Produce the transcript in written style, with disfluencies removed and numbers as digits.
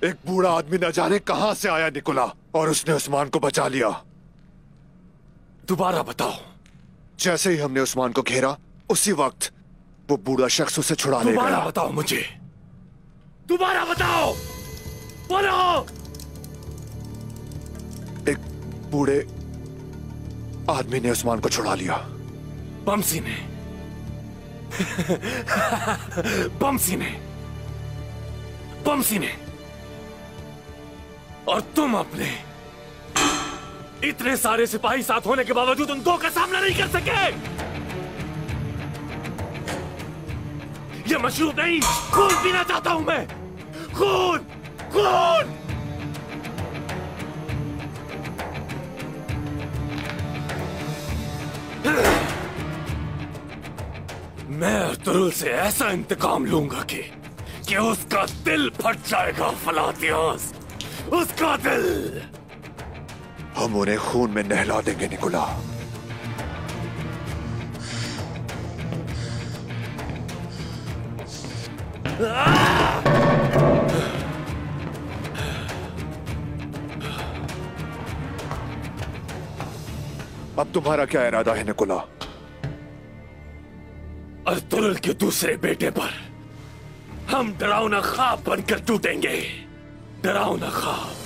एक बूढ़ा आदमी न जाने कहां से आया निकोला, और उसने उस्मान को बचा लिया। दोबारा बताओ। जैसे ही हमने उस्मान को घेरा, उसी वक्त वो बूढ़ा शख्स उसे छुड़ा ले गया। दोबारा बताओ मुझे, दोबारा बताओ, बोलो। एक बूढ़े आदमी ने उस्मान को छुड़ा लिया। बमसी ने बमसी ने बमसी ने। और तुम अपने इतने सारे सिपाही साथ होने के बावजूद उन दो का सामना नहीं कर सके। ये मशरूब नहीं, खून पीना चाहता हूं मैं। खून, खून। मैं अर्तुगरुल से ऐसा इंतकाम लूंगा कि उसका दिल फट जाएगा फलातियोस, उसका दिल। हम उन्हें खून में नहला देंगे निकोला। अब तुम्हारा क्या इरादा है निकोला? अर्तुगरुल के दूसरे बेटे पर हम डरावना ख्वाब बनकर टूटेंगे, डरावना ख्वाब।